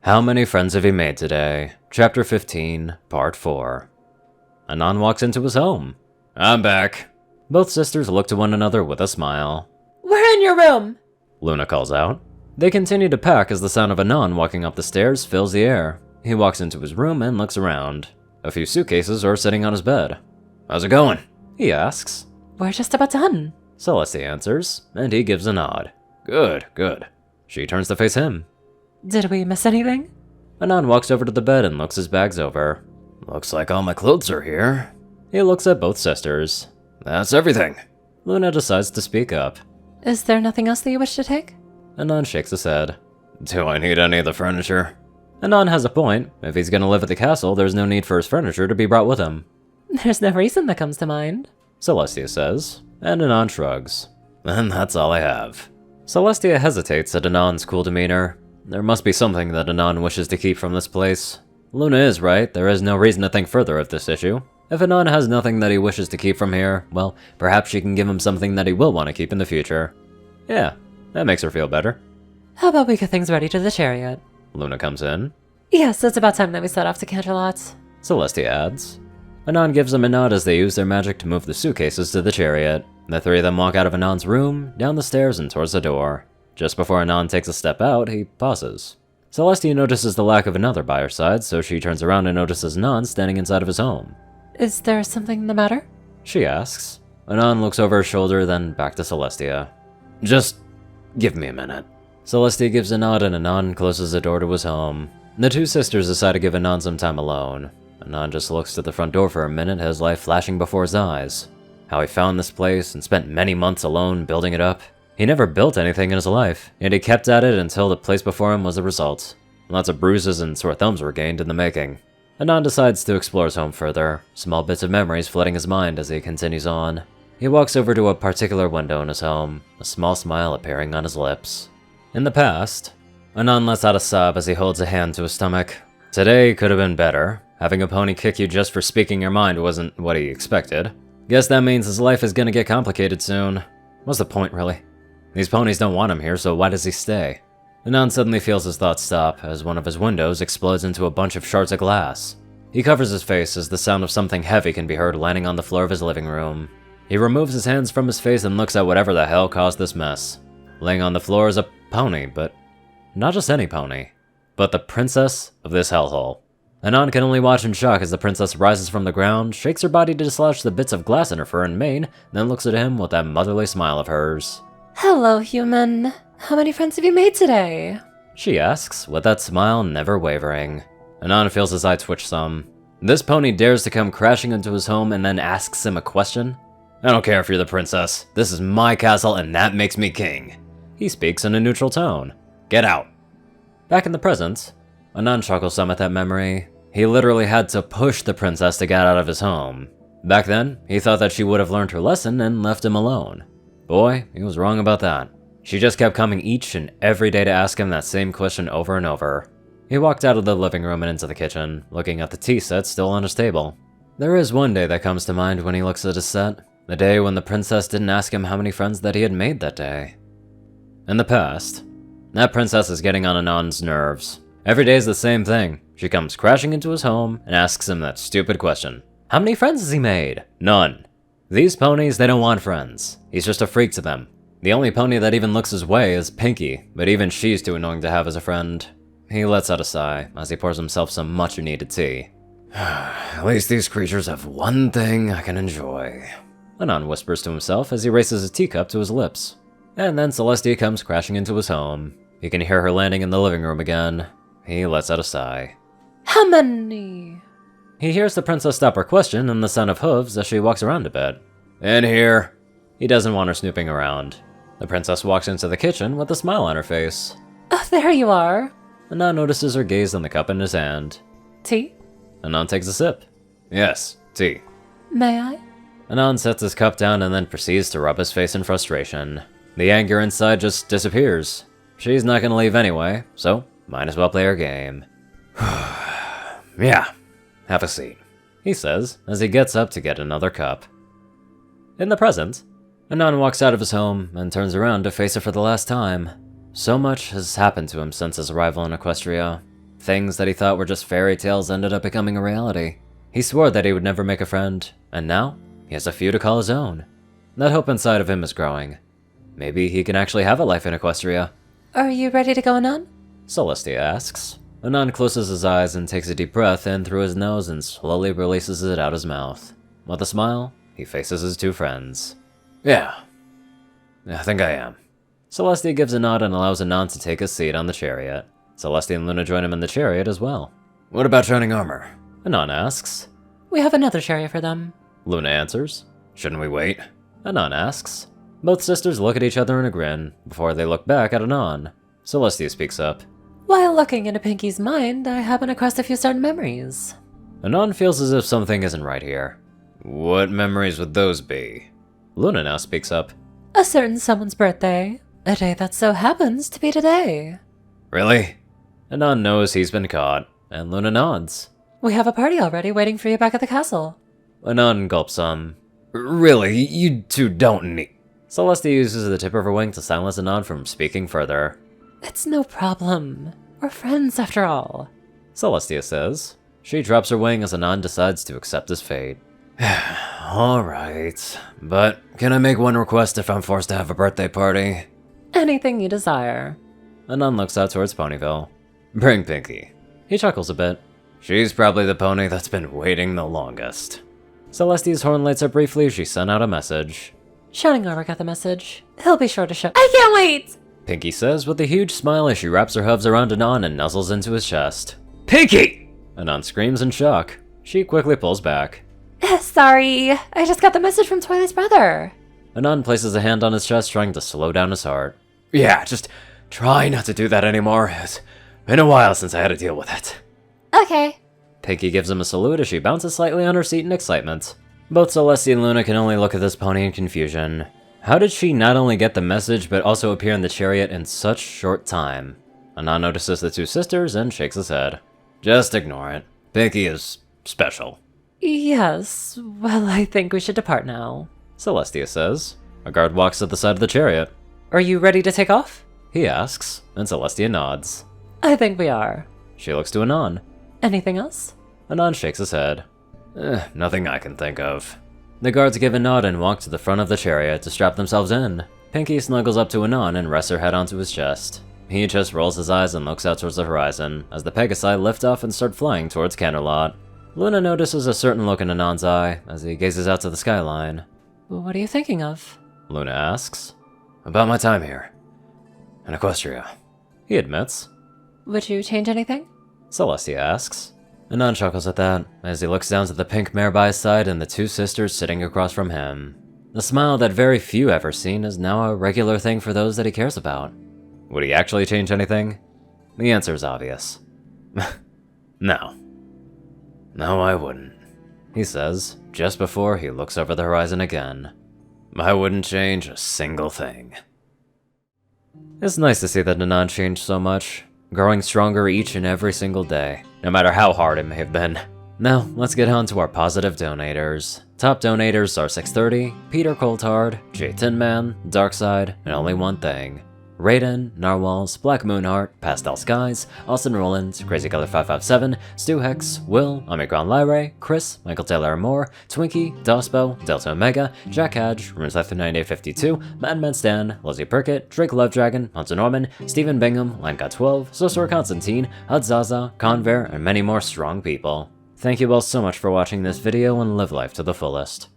How many friends have you made today? Chapter 15, Part 4. Anon walks into his home. I'm back. Both sisters look to one another with a smile. We're in your room! Luna calls out. They continue to pack as the sound of Anon walking up the stairs fills the air. He walks into his room and looks around. A few suitcases are sitting on his bed. How's it going? He asks. We're just about done. Celeste answers, and he gives a nod. Good, good. She turns to face him. Did we miss anything? Anon walks over to the bed and looks his bags over. Looks like all my clothes are here. He looks at both sisters. That's everything. Luna decides to speak up. Is there nothing else that you wish to take? Anon shakes his head. Do I need any of the furniture? Anon has a point. If he's gonna live at the castle, there's no need for his furniture to be brought with him. There's no reason that comes to mind. Celestia says, and Anon shrugs. Then that's all I have. Celestia hesitates at Anon's cool demeanor. There must be something that Anon wishes to keep from this place. Luna is right, there is no reason to think further of this issue. If Anon has nothing that he wishes to keep from here, well, perhaps she can give him something that he will want to keep in the future. Yeah, that makes her feel better. How about we get things ready to the chariot? Luna comes in. Yes, it's about time that we set off to Canterlot. Celestia adds. Anon gives them a nod as they use their magic to move the suitcases to the chariot. The three of them walk out of Anon's room, down the stairs and towards the door. Just before Anon takes a step out, he pauses. Celestia notices the lack of another by her side, so she turns around and notices Anon standing inside of his home. Is there something the matter? She asks. Anon looks over her shoulder, then back to Celestia. Just give me a minute. Celestia gives a nod and Anon closes the door to his home. The two sisters decide to give Anon some time alone. Anon just looks to the front door for a minute, his life flashing before his eyes. How he found this place and spent many months alone building it up. He never built anything in his life, and he kept at it until the place before him was the result. Lots of bruises and sore thumbs were gained in the making. Anon decides to explore his home further, small bits of memories flooding his mind as he continues on. He walks over to a particular window in his home, a small smile appearing on his lips. In the past, Anon lets out a sob as he holds a hand to his stomach. Today could have been better. Having a pony kick you just for speaking your mind wasn't what he expected. Guess that means his life is gonna get complicated soon. What's the point, really? These ponies don't want him here, so why does he stay? Anon suddenly feels his thoughts stop as one of his windows explodes into a bunch of shards of glass. He covers his face as the sound of something heavy can be heard landing on the floor of his living room. He removes his hands from his face and looks at whatever the hell caused this mess. Laying on the floor is a pony, but not just any pony, but the princess of this hellhole. Anon can only watch in shock as the princess rises from the ground, shakes her body to dislodge the bits of glass in her fur and mane, then looks at him with that motherly smile of hers. Hello, human. How many friends have you made today? She asks, with that smile never wavering. Anon feels his eye twitch some. This pony dares to come crashing into his home and then asks him a question? I don't care if you're the princess. This is my castle and that makes me king. He speaks in a neutral tone. Get out. Back in the present, Anon chuckles some at that memory. He literally had to push the princess to get out of his home. Back then, he thought that she would have learned her lesson and left him alone. Boy, he was wrong about that. She just kept coming each and every day to ask him that same question over and over. He walked out of the living room and into the kitchen, looking at the tea set still on his table. There is one day that comes to mind when he looks at his set. The day when the princess didn't ask him how many friends that he had made that day. In the past, that princess is getting on Anon's nerves. Every day is the same thing. She comes crashing into his home and asks him that stupid question. How many friends has he made? None. These ponies, they don't want friends. He's just a freak to them. The only pony that even looks his way is Pinky, but even she's too annoying to have as a friend. He lets out a sigh as he pours himself some much-needed tea. At least these creatures have one thing I can enjoy. Anon whispers to himself as he raises his teacup to his lips. And then Celestia comes crashing into his home. He can hear her landing in the living room again. He lets out a sigh. How many? He hears the princess stop her question and the sound of hooves as she walks around a bit. In here. He doesn't want her snooping around. The princess walks into the kitchen with a smile on her face. Oh, there you are. Anon notices her gaze on the cup in his hand. Tea? Anon takes a sip. Yes, tea. May I? Anon sets his cup down and then proceeds to rub his face in frustration. The anger inside just disappears. She's not gonna leave anyway, so might as well play her game. Yeah, have a seat, he says as he gets up to get another cup. In the present, Anon walks out of his home and turns around to face it for the last time. So much has happened to him since his arrival in Equestria. Things that he thought were just fairy tales ended up becoming a reality. He swore that he would never make a friend, and now he has a few to call his own. That hope inside of him is growing. Maybe he can actually have a life in Equestria. Are you ready to go, Anon? Celestia asks. Anon closes his eyes and takes a deep breath in through his nose and slowly releases it out his mouth. With a smile, he faces his two friends. Yeah, I think I am. Celestia gives a nod and allows Anon to take his seat on the chariot. Celestia and Luna join him in the chariot as well. What about shining armor? Anon asks. We have another chariot for them. Luna answers. Shouldn't we wait? Anon asks. Both sisters look at each other in a grin, before they look back at Anon. Celestia speaks up. While looking into Pinky's mind, I happen across a few certain memories. Anon feels as if something isn't right here. What memories would those be? Luna now speaks up. A certain someone's birthday. A day that so happens to be today. Really? Anon knows he's been caught, and Luna nods. We have a party already waiting for you back at the castle. Anon gulps some. Really? You two don't need... Celestia uses the tip of her wing to silence Anon from speaking further. It's no problem. We're friends after all. Celestia says. She drops her wing as Anon decides to accept his fate. Alright, but can I make one request if I'm forced to have a birthday party? Anything you desire. Anon looks out towards Ponyville. Bring Pinky. He chuckles a bit. She's probably the pony that's been waiting the longest. Celestia's horn lights up briefly as she sent out a message. Shining Armor got the message. He'll be sure to show- I can't wait! Pinky says with a huge smile as she wraps her hooves around Anon and nuzzles into his chest. Pinky! Anon screams in shock. She quickly pulls back. Sorry, I just got the message from Twilight's brother. Anon places a hand on his chest, trying to slow down his heart. Yeah, just try not to do that anymore. It's been a while since I had to deal with it. Okay. Pinky gives him a salute as she bounces slightly on her seat in excitement. Both Celestia and Luna can only look at this pony in confusion. How did she not only get the message, but also appear in the chariot in such short time? Anon notices the two sisters and shakes his head. Just ignore it. Pinky is special. Yes, well, I think we should depart now. Celestia says. A guard walks to the side of the chariot. Are you ready to take off? He asks, and Celestia nods. I think we are. She looks to Anon. Anything else? Anon shakes his head. Nothing I can think of. The guards give a nod and walk to the front of the chariot to strap themselves in. Pinky snuggles up to Anon and rests her head onto his chest. He just rolls his eyes and looks out towards the horizon as the Pegasi lift off and start flying towards Canterlot. Luna notices a certain look in Anon's eye as he gazes out to the skyline. What are you thinking of? Luna asks. About my time here. In Equestria. He admits. Would you change anything? Celestia asks. Anon chuckles at that, as he looks down to the pink mare by his side and the two sisters sitting across from him. The smile that very few ever seen is now a regular thing for those that he cares about. Would he actually change anything? The answer is obvious. No. No, I wouldn't, he says, just before he looks over the horizon again. I wouldn't change a single thing. It's nice to see that Anon changed so much, growing stronger each and every single day, no matter how hard it may have been. Now, let's get on to our positive donators. Top donators are 630, Peter Coulthard, J Tinman, Darkside, and Only One Thing. Rayden, Narwhals, Blackmoonheart, Pastel Skies, Austin Roland, CrazyColor557, Stu Hex, Will, Omicron Lyre, Cris, Michael Taylor Moore, Twinkie, Dospo, Delta Omega, Jack Hadge, RunesLife9852, Madman Stan, Lizzie Perkett, Drake Lovedragon, Hunter Norman, Stephen Bingham, Lanka12, Sosor Constantine, Hudzaza, Conver, and many more strong people. Thank you all so much for watching this video and live life to the fullest.